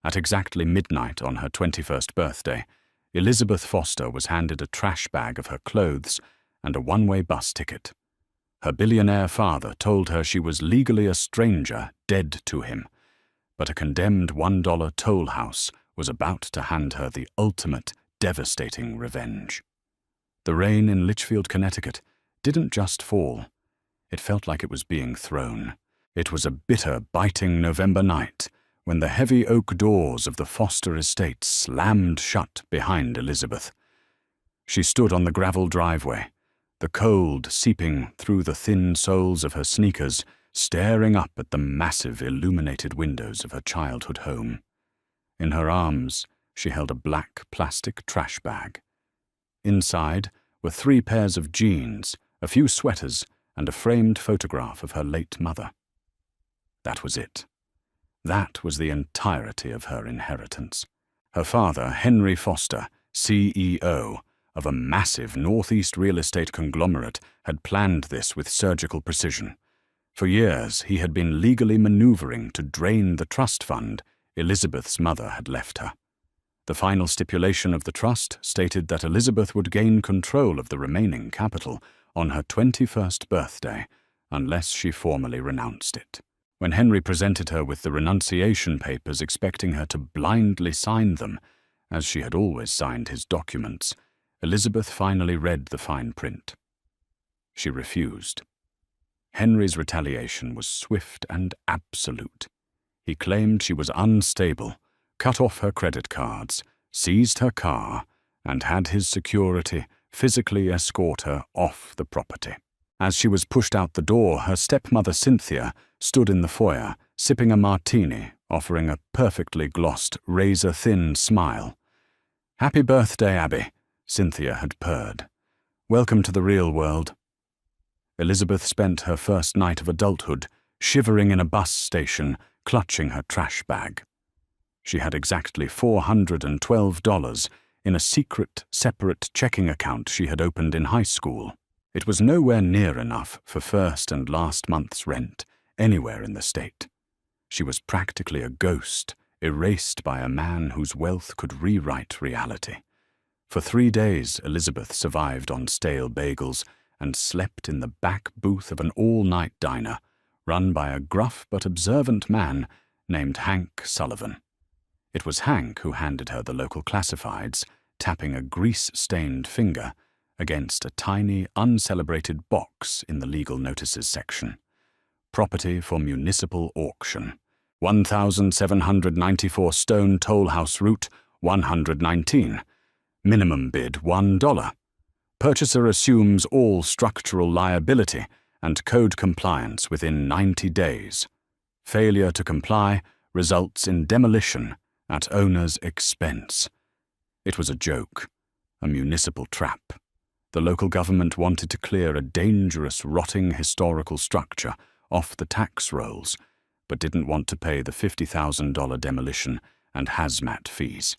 At exactly midnight on her 21st birthday, Elizabeth Foster was handed a trash bag of her clothes and a one-way bus ticket. Her billionaire father told her she was legally a stranger, dead to him, but a condemned $1 Tollhouse was about to hand her the ultimate, devastating revenge. The rain in Litchfield, Connecticut, didn't just fall. It felt like it was being thrown. It was a bitter, biting November night when the heavy oak doors of the Foster estate slammed shut behind Elizabeth. She stood on the gravel driveway, the cold seeping through the thin soles of her sneakers, staring up at the massive illuminated windows of her childhood home. In her arms, she held a black plastic trash bag. Inside were 3 pairs of jeans, a few sweaters, and a framed photograph of her late mother. That was it. That was the entirety of her inheritance. Her father, Henry Foster, CEO of a massive Northeast real estate conglomerate, had planned this with surgical precision. For years, he had been legally maneuvering to drain the trust fund Elizabeth's mother had left her. The final stipulation of the trust stated that Elizabeth would gain control of the remaining capital on her 21st birthday, unless she formally renounced it. When Henry presented her with the renunciation papers, expecting her to blindly sign them, as she had always signed his documents, Elizabeth finally read the fine print. She refused. Henry's retaliation was swift and absolute. He claimed she was unstable, cut off her credit cards, seized her car, and had his security physically escort her off the property. As she was pushed out the door, her stepmother Cynthia stood in the foyer, sipping a martini, offering a perfectly glossed, razor-thin smile. "Happy birthday, Abby," Cynthia had purred. "Welcome to the real world." Elizabeth spent her first night of adulthood shivering in a bus station, clutching her trash bag. She had exactly $412 in a secret, separate checking account she had opened in high school. It was nowhere near enough for first and last month's rent anywhere in the state. She was practically a ghost, erased by a man whose wealth could rewrite reality. For 3 days, Elizabeth survived on stale bagels and slept in the back booth of an all-night diner run by a gruff but observant man named Hank Sullivan. It was Hank who handed her the local classifieds, tapping a grease-stained finger against a tiny, uncelebrated box in the legal notices section. Property for municipal auction. 1,794 Stone Tollhouse Route, 119. Minimum bid $1. Purchaser assumes all structural liability and code compliance within 90 days. Failure to comply results in demolition at owner's expense. It was a joke, a municipal trap. The local government wanted to clear a dangerous, rotting historical structure off the tax rolls, but didn't want to pay the $50,000 demolition and hazmat fees.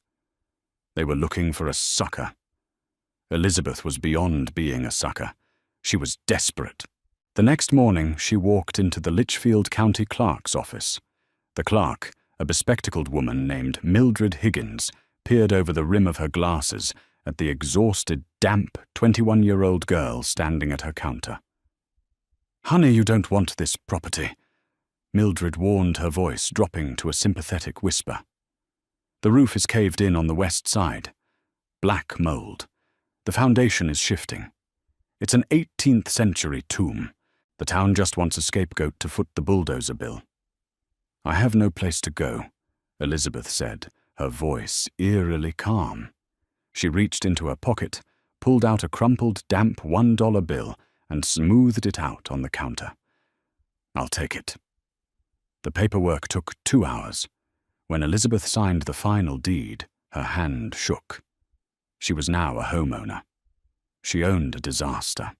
They were looking for a sucker. Elizabeth was beyond being a sucker. She was desperate. The next morning, she walked into the Litchfield County Clerk's office. The clerk, a bespectacled woman named Mildred Higgins, peered over the rim of her glasses at the exhausted, damp 21-year-old girl standing at her counter. "Honey, you don't want this property," Mildred warned, her voice dropping to a sympathetic whisper. "The roof is caved in on the west side. Black mold. The foundation is shifting. It's an 18th century tomb. The town just wants a scapegoat to foot the bulldozer bill." "I have no place to go," Elizabeth said, her voice eerily calm. She reached into her pocket, pulled out a crumpled, damp $1 bill, and smoothed it out on the counter. "I'll take it." The paperwork took 2 hours. When Elizabeth signed the final deed, her hand shook. She was now a homeowner. She owned a disaster.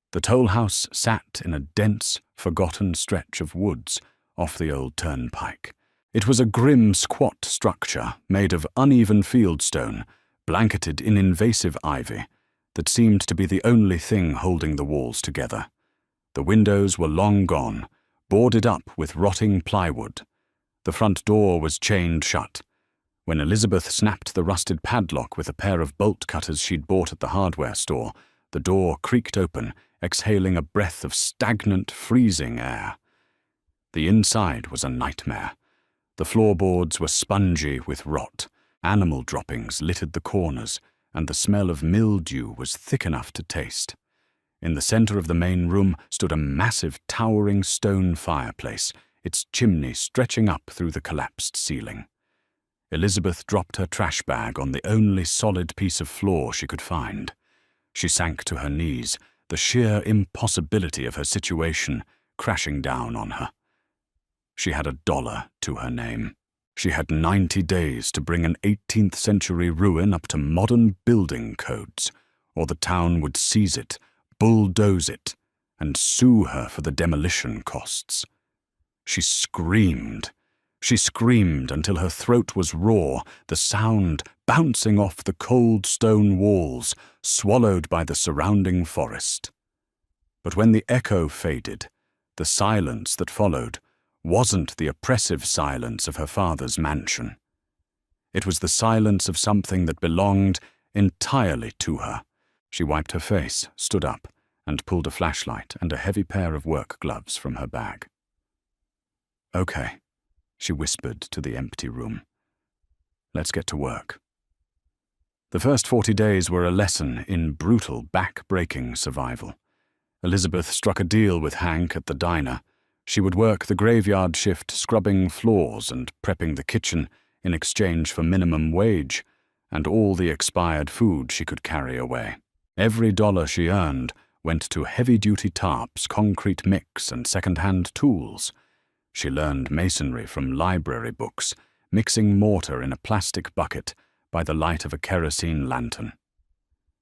The Tollhouse sat in a dense, forgotten stretch of woods off the old turnpike. It was a grim, squat structure made of uneven fieldstone, blanketed in invasive ivy, that seemed to be the only thing holding the walls together. The windows were long gone, boarded up with rotting plywood. The front door was chained shut. When Elizabeth snapped the rusted padlock with a pair of bolt cutters she'd bought at the hardware store, the door creaked open, exhaling a breath of stagnant, freezing air. The inside was a nightmare. The floorboards were spongy with rot, animal droppings littered the corners, and the smell of mildew was thick enough to taste. In the center of the main room stood a massive, towering stone fireplace, its chimney stretching up through the collapsed ceiling. Elizabeth dropped her trash bag on the only solid piece of floor she could find. She sank to her knees, the sheer impossibility of her situation crashing down on her. She had $1 to her name. She had 90 days to bring an 18th century ruin up to modern building codes, or the town would seize it, bulldoze it, and sue her for the demolition costs. She screamed. She screamed until her throat was raw, the sound bouncing off the cold stone walls, swallowed by the surrounding forest. But when the echo faded, the silence that followed wasn't the oppressive silence of her father's mansion. It was the silence of something that belonged entirely to her. She wiped her face, stood up, and pulled a flashlight and a heavy pair of work gloves from her bag. "Okay," she whispered to the empty room. "Let's get to work." The first 40 days were a lesson in brutal, back-breaking survival. Elizabeth struck a deal with Hank at the diner. She would work the graveyard shift scrubbing floors and prepping the kitchen in exchange for minimum wage and all the expired food she could carry away. Every dollar she earned went to heavy-duty tarps, concrete mix, and second-hand tools. She learned masonry from library books, mixing mortar in a plastic bucket by the light of a kerosene lantern.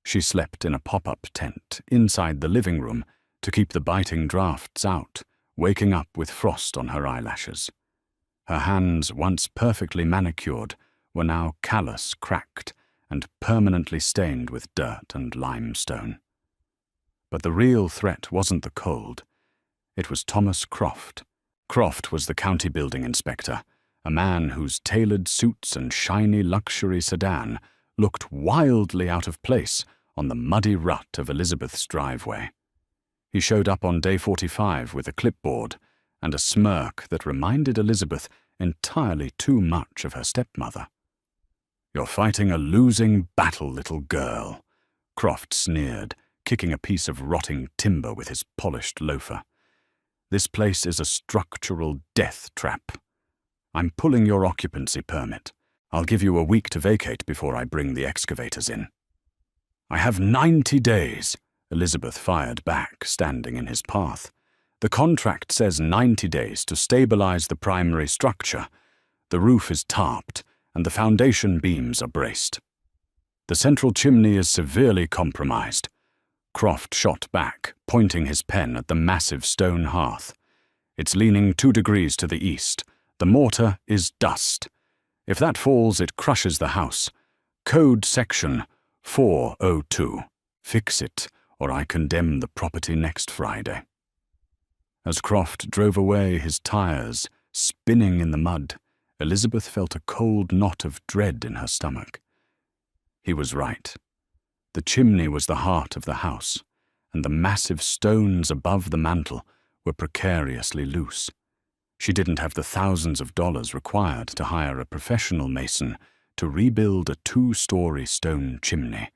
She slept in a pop-up tent inside the living room to keep the biting drafts out, waking up with frost on her eyelashes. Her hands, once perfectly manicured, were now callous, cracked, and permanently stained with dirt and limestone. But the real threat wasn't the cold. It was Thomas Croft. Croft was the county building inspector, a man whose tailored suits and shiny luxury sedan looked wildly out of place on the muddy rut of Elizabeth's driveway. He showed up on day 45 with a clipboard and a smirk that reminded Elizabeth entirely too much of her stepmother. "You're fighting a losing battle, little girl," Croft sneered, kicking a piece of rotting timber with his polished loafer. "This place is a structural death trap. I'm pulling your occupancy permit. I'll give you a week to vacate before I bring the excavators in." "I have 90 days, Elizabeth fired back, standing in his path. "The contract says 90 days to stabilize the primary structure. The roof is tarped, and the foundation beams are braced. The central chimney is severely compromised." Croft shot back, pointing his pen at the massive stone hearth. "It's leaning 2 degrees to the east. The mortar is dust. If that falls, it crushes the house. Code section 402. Fix it, or I condemn the property next Friday." As Croft drove away, his tires spinning in the mud, Elizabeth felt a cold knot of dread in her stomach. He was right. The chimney was the heart of the house, and the massive stones above the mantel were precariously loose. She didn't have the thousands of dollars required to hire a professional mason to rebuild a 2-story stone chimney.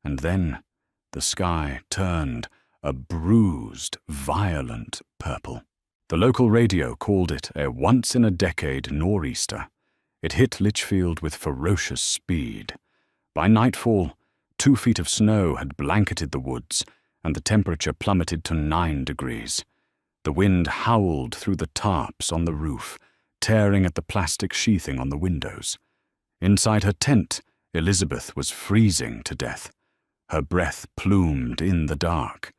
And then the sky turned a bruised, violent purple. The local radio called it a once-in-a-decade nor'easter. It hit Litchfield with ferocious speed. By nightfall, 2 feet of snow had blanketed the woods, and the temperature plummeted to 9 degrees. The wind howled through the tarps on the roof, tearing at the plastic sheathing on the windows. Inside her tent, Elizabeth was freezing to death. Her breath plumed in the dark.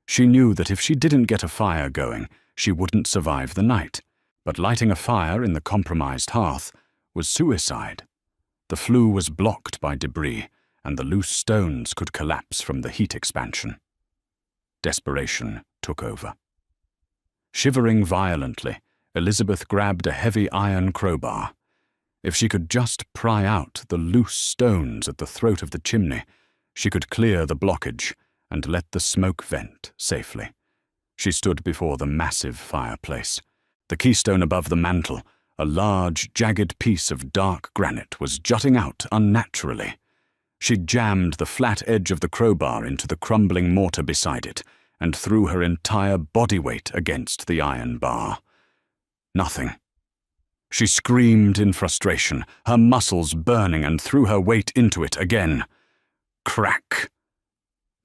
She knew that if she didn't get a fire going, she wouldn't survive the night. But lighting a fire in the compromised hearth was suicide. The flue was blocked by debris, and the loose stones could collapse from the heat expansion. Desperation took over. Shivering violently, Elizabeth grabbed a heavy iron crowbar. If she could just pry out the loose stones at the throat of the chimney, she could clear the blockage and let the smoke vent safely. She stood before the massive fireplace. The keystone above the mantel, a large, jagged piece of dark granite, was jutting out unnaturally. She jammed the flat edge of the crowbar into the crumbling mortar beside it and threw her entire body weight against the iron bar. Nothing. She screamed in frustration, her muscles burning, and threw her weight into it again. Crack!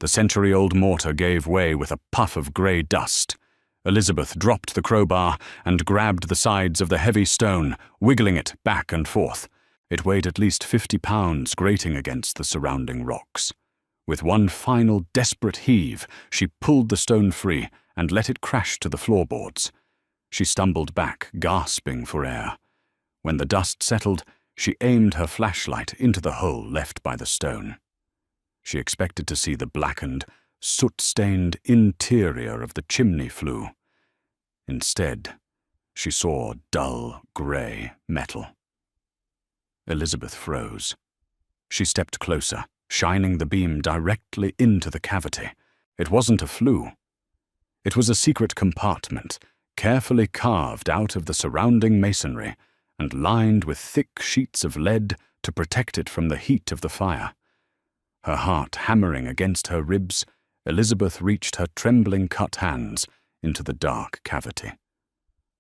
The century-old mortar gave way with a puff of grey dust. Elizabeth dropped the crowbar and grabbed the sides of the heavy stone, wiggling it back and forth. It weighed at least 50 pounds, grating against the surrounding rocks. With one final desperate heave, she pulled the stone free and let it crash to the floorboards. She stumbled back, gasping for air. When the dust settled, she aimed her flashlight into the hole left by the stone. She expected to see the blackened, soot-stained interior of the chimney flue. Instead, she saw dull, grey metal. Elizabeth froze. She stepped closer, shining the beam directly into the cavity. It wasn't a flue. It was a secret compartment, carefully carved out of the surrounding masonry and lined with thick sheets of lead to protect it from the heat of the fire. Her heart hammering against her ribs, Elizabeth reached her trembling cut hands into the dark cavity.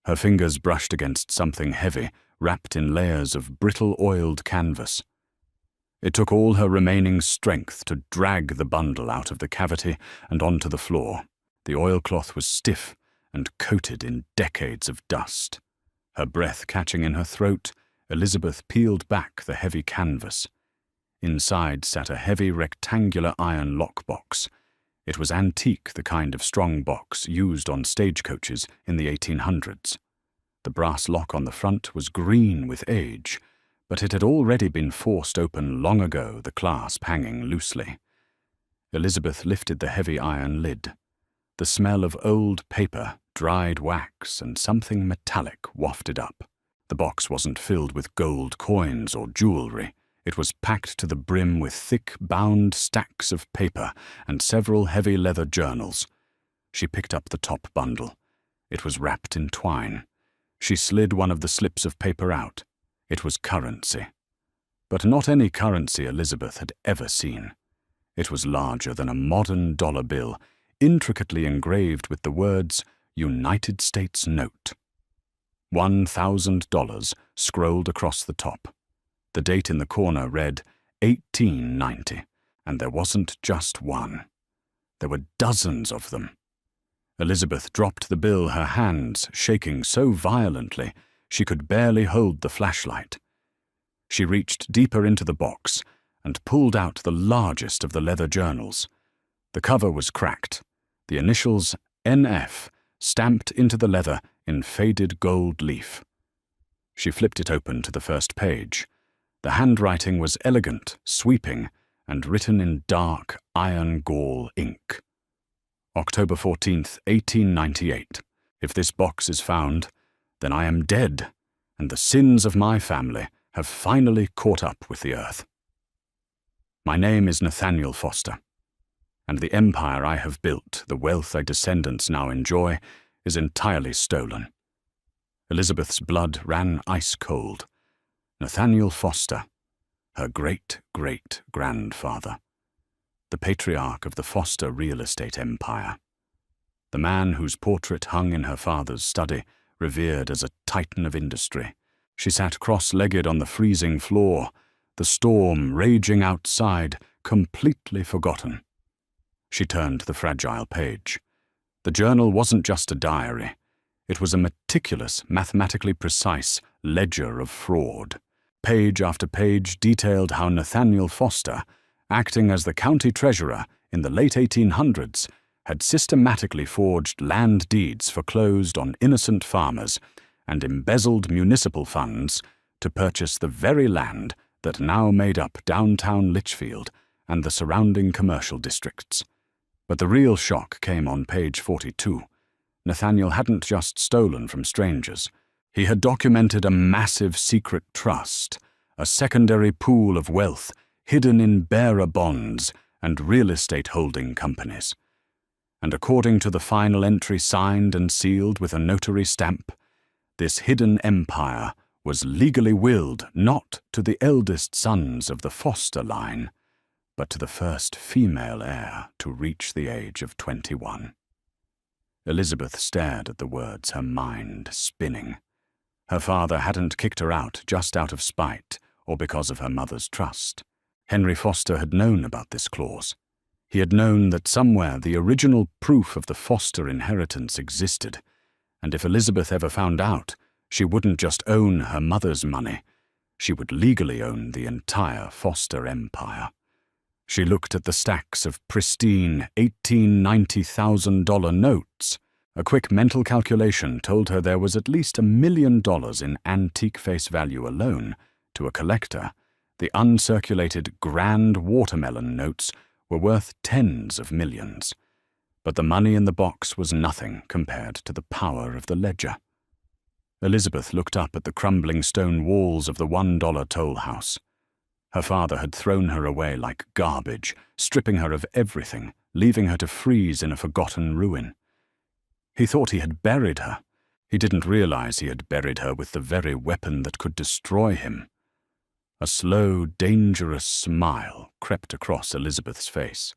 Her fingers brushed against something heavy, wrapped in layers of brittle oiled canvas. It took all her remaining strength to drag the bundle out of the cavity and onto the floor. The oilcloth was stiff and coated in decades of dust. Her breath catching in her throat, Elizabeth peeled back the heavy canvas. Inside sat a heavy rectangular iron lockbox. It was antique, the kind of strong box used on stagecoaches in the 1800s. The brass lock on the front was green with age, but it had already been forced open long ago, the clasp hanging loosely. Elizabeth lifted the heavy iron lid. The smell of old paper, dried wax, and something metallic wafted up. The box wasn't filled with gold coins or jewelry. It was packed to the brim with thick, bound stacks of paper and several heavy leather journals. She picked up the top bundle. It was wrapped in twine. She slid one of the slips of paper out. It was currency. But not any currency Elizabeth had ever seen. It was larger than a modern dollar bill, intricately engraved with the words, United States Note. $1,000 scrolled across the top. The date in the corner read 1890, and there wasn't just one. There were dozens of them. Elizabeth dropped the bill, her hands shaking so violently she could barely hold the flashlight. She reached deeper into the box and pulled out the largest of the leather journals. The cover was cracked, the initials NF stamped into the leather in faded gold leaf. She flipped it open to the first page. The handwriting was elegant, sweeping, and written in dark iron gall ink. October 14th, 1898. If this box is found, then I am dead, and the sins of my family have finally caught up with the earth. My name is Nathaniel Foster, and the empire I have built, the wealth my descendants now enjoy, is entirely stolen. Elizabeth's blood ran ice-cold. Nathaniel Foster, her great-great-grandfather, the patriarch of the Foster real estate empire, the man whose portrait hung in her father's study, revered as a titan of industry. She sat cross-legged on the freezing floor, the storm raging outside, completely forgotten. She turned the fragile page. The journal wasn't just a diary. It was a meticulous, mathematically precise ledger of fraud. Page after page detailed how Nathaniel Foster, acting as the county treasurer in the late 1800s, had systematically forged land deeds foreclosed on innocent farmers and embezzled municipal funds to purchase the very land that now made up downtown Litchfield and the surrounding commercial districts. But the real shock came on page 42. Nathaniel hadn't just stolen from strangers. He had documented a massive secret trust, a secondary pool of wealth hidden in bearer bonds and real estate holding companies. And according to the final entry signed and sealed with a notary stamp, this hidden empire was legally willed not to the eldest sons of the Foster line, but to the first female heir to reach the age of 21. Elizabeth stared at the words, her mind spinning. Her father hadn't kicked her out just out of spite or because of her mother's trust. Henry Foster had known about this clause. He had known that somewhere the original proof of the Foster inheritance existed, and if Elizabeth ever found out, she wouldn't just own her mother's money, she would legally own the entire Foster empire. She looked at the stacks of pristine $18,000-$90,000 notes. A quick mental calculation told her there was at least $1 million in antique face value alone. To a collector, the uncirculated grand watermelon notes were worth tens of millions. But the money in the box was nothing compared to the power of the ledger. Elizabeth looked up at the crumbling stone walls of the $1 Tollhouse. Her father had thrown her away like garbage, stripping her of everything, leaving her to freeze in a forgotten ruin. He thought he had buried her. He didn't realize he had buried her with the very weapon that could destroy him. A slow, dangerous smile crept across Elizabeth's face.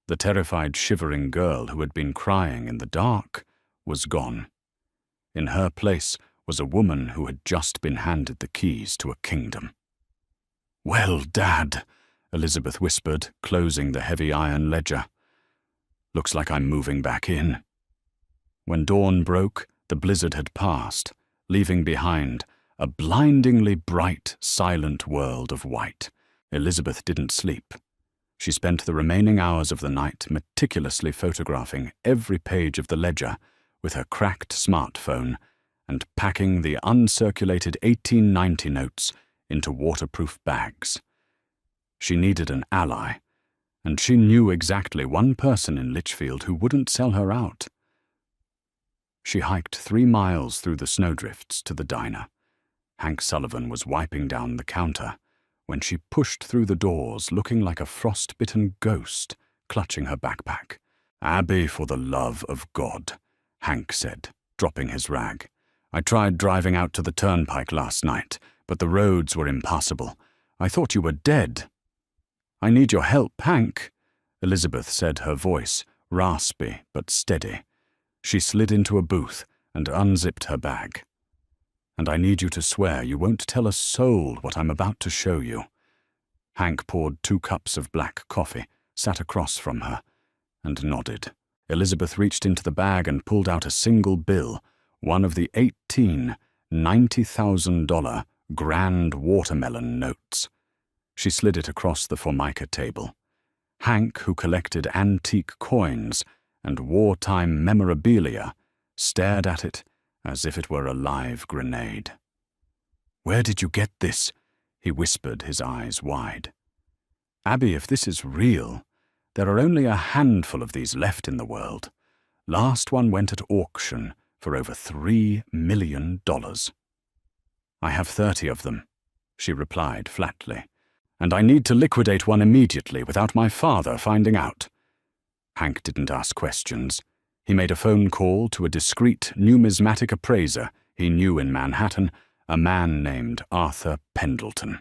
The terrified, shivering girl who had been crying in the dark was gone. In her place was a woman who had just been handed the keys to a kingdom. "Well, Dad," Elizabeth whispered, closing the heavy iron ledger. "Looks like I'm moving back in." When dawn broke, the blizzard had passed, leaving behind a blindingly bright, silent world of white. Elizabeth didn't sleep. She spent the remaining hours of the night meticulously photographing every page of the ledger with her cracked smartphone and packing the uncirculated 1890 notes into waterproof bags. She needed an ally, and she knew exactly one person in Litchfield who wouldn't sell her out. She hiked 3 miles through the snowdrifts to the diner. Hank Sullivan was wiping down the counter when she pushed through the doors looking like a frost-bitten ghost, clutching her backpack. "Abby, for the love of God," Hank said, dropping his rag. "I tried driving out to the turnpike last night, but the roads were impassable. I thought you were dead." "I need your help, Hank," Elizabeth said, her voice raspy but steady. She slid into a booth and unzipped her bag. "And I need you to swear you won't tell a soul what I'm about to show you." Hank poured 2 cups of black coffee, sat across from her, and nodded. Elizabeth reached into the bag and pulled out a single bill, one of the $18,090,000 grand watermelon notes. She slid it across the Formica table. Hank, who collected antique coins and wartime memorabilia, stared at it as if it were a live grenade. "Where did you get this?" he whispered, his eyes wide. "Abby, if this is real, there are only a handful of these left in the world. Last one went at auction for over $3 million. "I have 30 of them," she replied flatly, "and I need to liquidate one immediately without my father finding out." Hank didn't ask questions. He made a phone call to a discreet numismatic appraiser he knew in Manhattan, a man named Arthur Pendleton.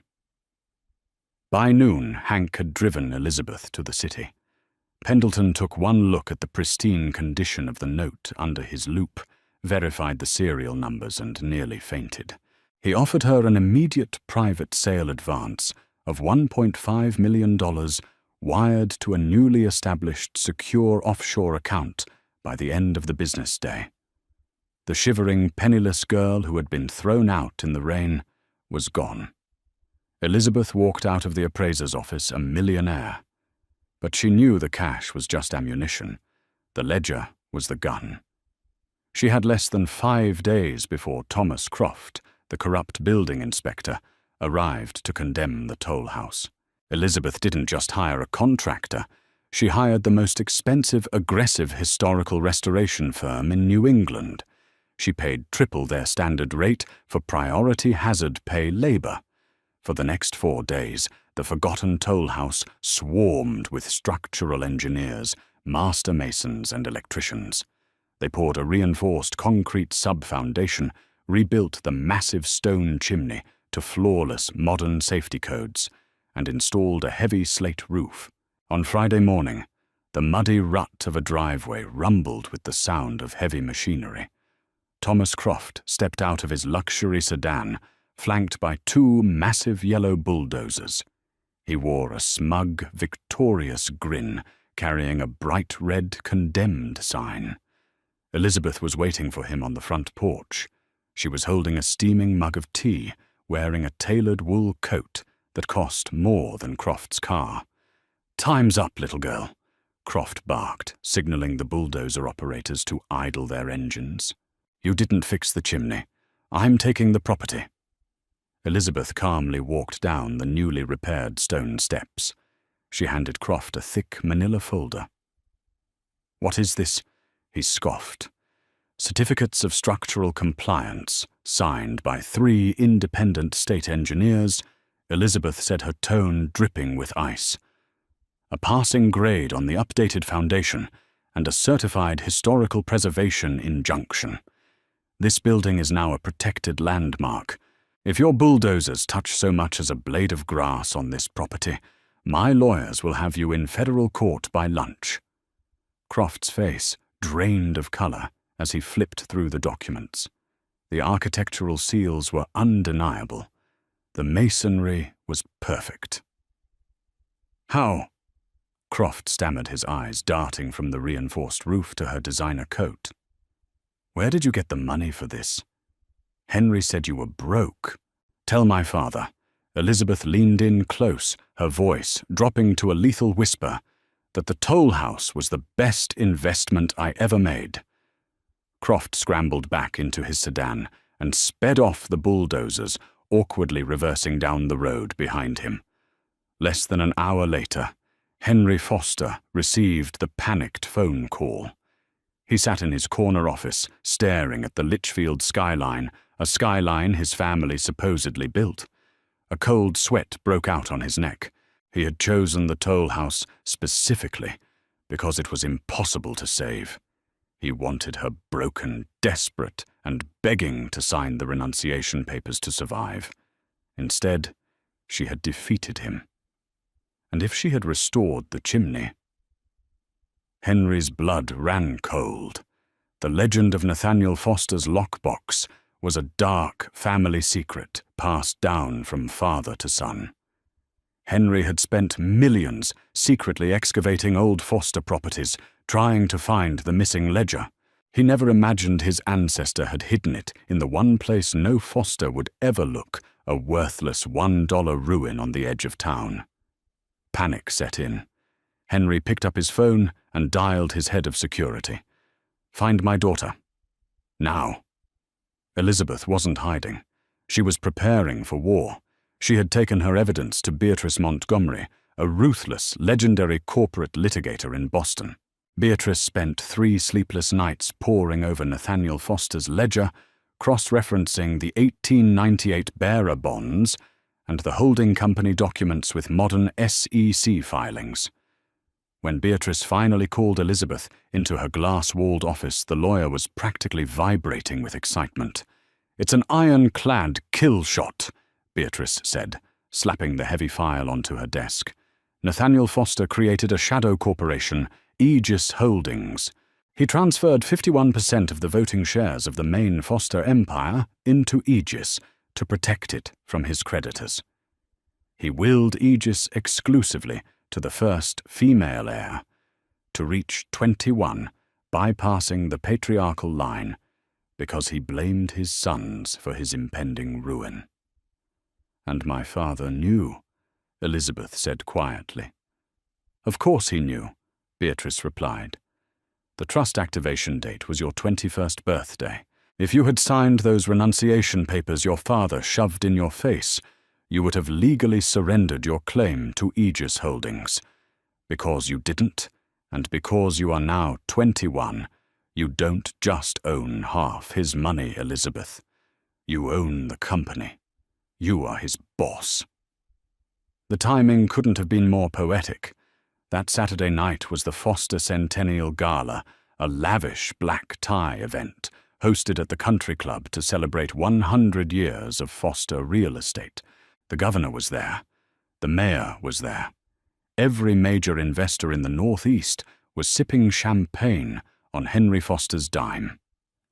By noon, Hank had driven Elizabeth to the city. Pendleton took one look at the pristine condition of the note under his loupe, verified the serial numbers, and nearly fainted. He offered her an immediate private sale advance of $1.5 million wired to a newly established secure offshore account by the end of the business day. The shivering, penniless girl who had been thrown out in the rain was gone. Elizabeth walked out of the appraiser's office a millionaire. But she knew the cash was just ammunition. The ledger was the gun. She had less than 5 days before Thomas Croft, the corrupt building inspector, arrived to condemn the Tollhouse. Elizabeth didn't just hire a contractor. She hired the most expensive, aggressive historical restoration firm in New England. She paid triple their standard rate for priority hazard pay labor. For the next 4 days, the forgotten Tollhouse swarmed with structural engineers, master masons, and electricians. They poured a reinforced concrete sub-foundation, rebuilt the massive stone chimney to flawless modern safety codes, and installed a heavy slate roof. On Friday morning, the muddy rut of a driveway rumbled with the sound of heavy machinery. Thomas Croft stepped out of his luxury sedan, flanked by 2 massive yellow bulldozers. He wore a smug, victorious grin, carrying a bright red condemned sign. Elizabeth was waiting for him on the front porch. She was holding a steaming mug of tea, wearing a tailored wool coat that cost more than Croft's car. "Time's up, little girl," Croft barked, signaling the bulldozer operators to idle their engines. "You didn't fix the chimney. I'm taking the property." Elizabeth calmly walked down the newly repaired stone steps. She handed Croft a thick manila folder. "What is this?" he scoffed. "Certificates of structural compliance, signed by 3 independent state engineers," Elizabeth said, her tone dripping with ice. "A passing grade on the updated foundation, and a certified historical preservation injunction. This building is now a protected landmark. If your bulldozers touch so much as a blade of grass on this property, my lawyers will have you in federal court by lunch." Croft's face drained of color as he flipped through the documents. The architectural seals were undeniable. The masonry was perfect. "How?" Croft stammered, his eyes darting from the reinforced roof to her designer coat. "Where did you get the money for this? Henry said you were broke." "Tell my father." Elizabeth leaned in close, her voice dropping to a lethal whisper, "that the Tollhouse was the best investment I ever made." Croft scrambled back into his sedan and sped off the bulldozers, awkwardly reversing down the road behind him. Less than an hour later, Henry Foster received the panicked phone call. He sat in his corner office, staring at the Litchfield skyline, a skyline his family supposedly built. A cold sweat broke out on his neck. He had chosen the Tollhouse specifically because it was impossible to save. He wanted her broken, desperate, and begging to sign the renunciation papers to survive. Instead, she had defeated him. And if she had restored the chimney... Henry's blood ran cold. The legend of Nathaniel Foster's lockbox was a dark family secret passed down from father to son. Henry had spent millions secretly excavating old Foster properties, trying to find the missing ledger. He never imagined his ancestor had hidden it in the one place no Foster would ever look, a worthless $1 ruin on the edge of town. Panic set in. Henry picked up his phone and dialed his head of security. "Find my daughter. Now." Elizabeth wasn't hiding. She was preparing for war. She had taken her evidence to Beatrice Montgomery, a ruthless, legendary corporate litigator in Boston. Beatrice spent 3 sleepless nights poring over Nathaniel Foster's ledger, cross-referencing the 1898 bearer bonds and the holding company documents with modern SEC filings. When Beatrice finally called Elizabeth into her glass-walled office, the lawyer was practically vibrating with excitement. "It's an ironclad kill shot," Beatrice said, slapping the heavy file onto her desk. "Nathaniel Foster created a shadow corporation, Aegis Holdings. He transferred 51% of the voting shares of the main Foster empire into Aegis to protect it from his creditors. He willed Aegis exclusively to the first female heir, to reach 21, bypassing the patriarchal line, because he blamed his sons for his impending ruin." "And my father knew," Elizabeth said quietly. "Of course he knew," Beatrice replied. "The trust activation date was your 21st birthday. If you had signed those renunciation papers your father shoved in your face, you would have legally surrendered your claim to Aegis Holdings. Because you didn't, and because you are now 21, you don't just own half his money, Elizabeth. You own the company. You are his boss. The timing couldn't have been more poetic. That Saturday night was the Foster Centennial Gala, a lavish black tie event hosted at the country club to celebrate 100 years of Foster real estate. The governor was there. The mayor was there. Every major investor in the Northeast was sipping champagne on Henry Foster's dime.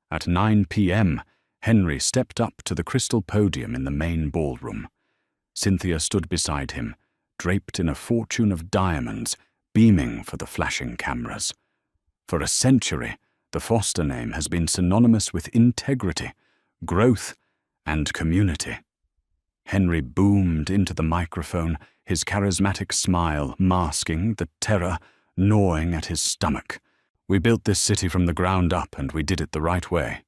At 9 p.m., Henry stepped up to the crystal podium in the main ballroom. Cynthia stood beside him, draped in a fortune of diamonds, beaming for the flashing cameras. For a century, the Foster name has been synonymous with integrity, growth, and community. Henry boomed into the microphone, his charismatic smile masking the terror gnawing at his stomach. We built this city from the ground up, and we did it the right way.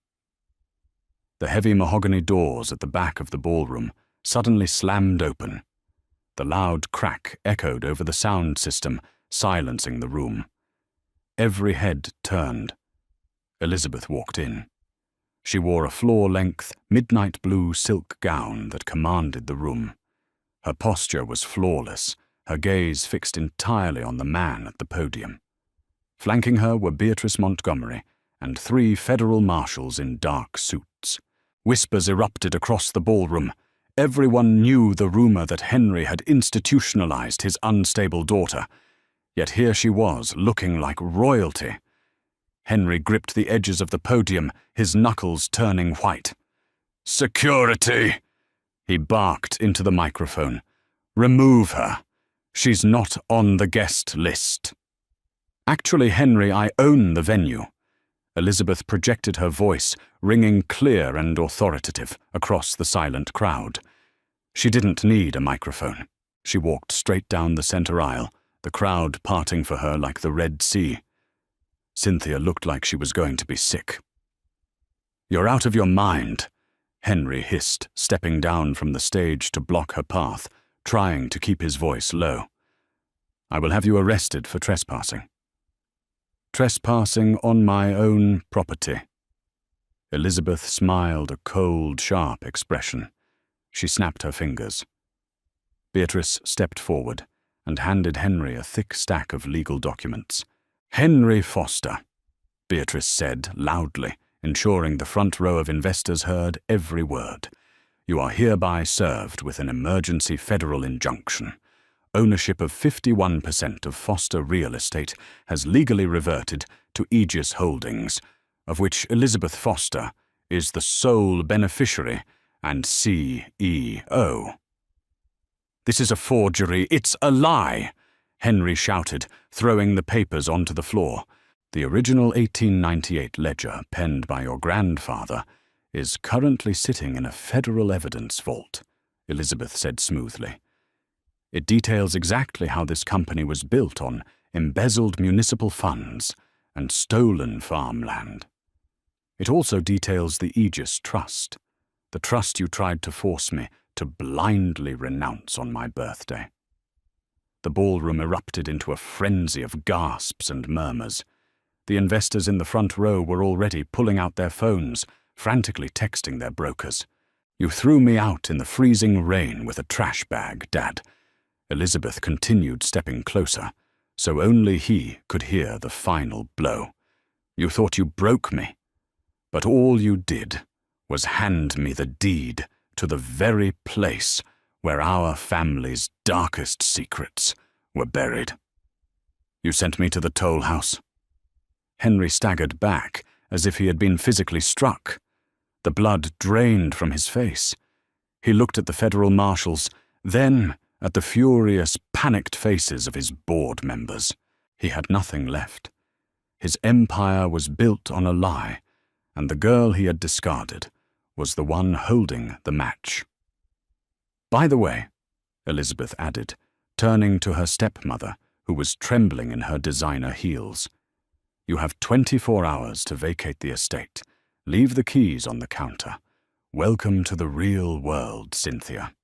The heavy mahogany doors at the back of the ballroom suddenly slammed open. The loud crack echoed over the sound system, silencing the room. Every head turned. Elizabeth walked in. She wore a floor-length, midnight blue silk gown that commanded the room. Her posture was flawless, her gaze fixed entirely on the man at the podium. Flanking her were Beatrice Montgomery and 3 federal marshals in dark suits. Whispers erupted across the ballroom. Everyone knew the rumor that Henry had institutionalized his unstable daughter. Yet here she was, looking like royalty. Henry gripped the edges of the podium, his knuckles turning white. "Security!" He barked into the microphone. "Remove her. She's not on the guest list." "Actually, Henry, I own the venue." Elizabeth projected her voice, ringing clear and authoritative across the silent crowd. She didn't need a microphone. She walked straight down the center aisle, the crowd parting for her like the Red Sea. Cynthia looked like she was going to be sick. "You're out of your mind," Henry hissed, stepping down from the stage to block her path, trying to keep his voice low. "I will have you arrested for trespassing." "Trespassing on my own property." Elizabeth smiled a cold, sharp expression. She snapped her fingers. Beatrice stepped forward and handed Henry a thick stack of legal documents. "Henry Foster," Beatrice said loudly, ensuring the front row of investors heard every word. "You are hereby served with an emergency federal injunction. Ownership of 51% of Foster Real Estate has legally reverted to Aegis Holdings, of which Elizabeth Foster is the sole beneficiary and CEO." "This is a forgery. It's a lie," Henry shouted, throwing the papers onto the floor. "The original 1898 ledger, penned by your grandfather, is currently sitting in a federal evidence vault," Elizabeth said smoothly. "It details exactly how this company was built on embezzled municipal funds and stolen farmland. It also details the Aegis Trust, the trust you tried to force me to blindly renounce on my birthday." The ballroom erupted into a frenzy of gasps and murmurs. The investors in the front row were already pulling out their phones, frantically texting their brokers. "You threw me out in the freezing rain with a trash bag, Dad." Elizabeth continued stepping closer, so only he could hear the final blow. "You thought you broke me, but all you did was hand me the deed to the very place where our family's darkest secrets were buried. You sent me to the Tollhouse." Henry staggered back as if he had been physically struck. The blood drained from his face. He looked at the federal marshals, then at the furious, panicked faces of his board members. He had nothing left. His empire was built on a lie, and the girl he had discarded was the one holding the match. "By the way," Elizabeth added, turning to her stepmother, who was trembling in her designer heels, "you have 24 hours to vacate the estate. Leave the keys on the counter. Welcome to the real world, Cynthia."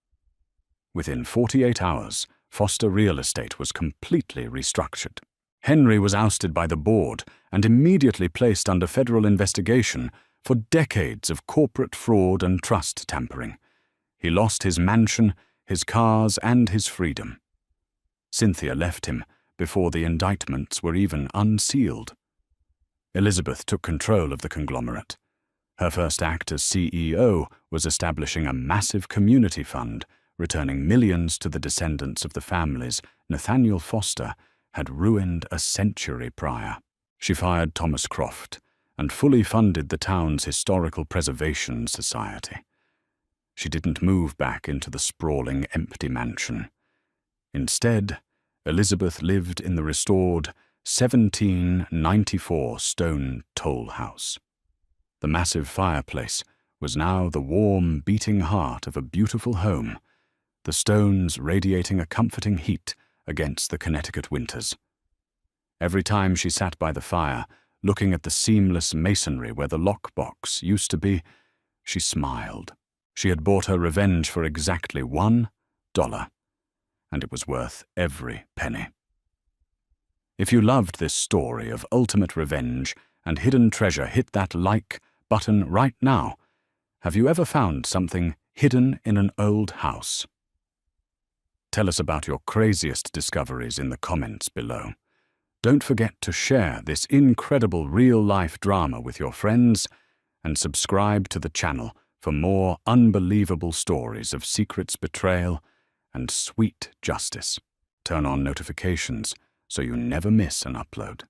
Within 48 hours, Foster Real Estate was completely restructured. Henry was ousted by the board and immediately placed under federal investigation for decades of corporate fraud and trust tampering. He lost his mansion, his cars, and his freedom. Cynthia left him before the indictments were even unsealed. Elizabeth took control of the conglomerate. Her first act as CEO was establishing a massive community fund, returning millions to the descendants of the families Nathaniel Foster had ruined a century prior. She fired Thomas Croft and fully funded the town's Historical Preservation Society. She didn't move back into the sprawling, empty mansion. Instead, Elizabeth lived in the restored 1794 stone Tollhouse. The massive fireplace was now the warm, beating heart of a beautiful home, the stones radiating a comforting heat against the Connecticut winters. Every time she sat by the fire, looking at the seamless masonry where the lockbox used to be, she smiled. She had bought her revenge for exactly $1, and it was worth every penny. If you loved this story of ultimate revenge and hidden treasure, hit that like button right now. Have you ever found something hidden in an old house? Tell us about your craziest discoveries in the comments below. Don't forget to share this incredible real-life drama with your friends and subscribe to the channel for more unbelievable stories of secrets, betrayal, and sweet justice. Turn on notifications so you never miss an upload.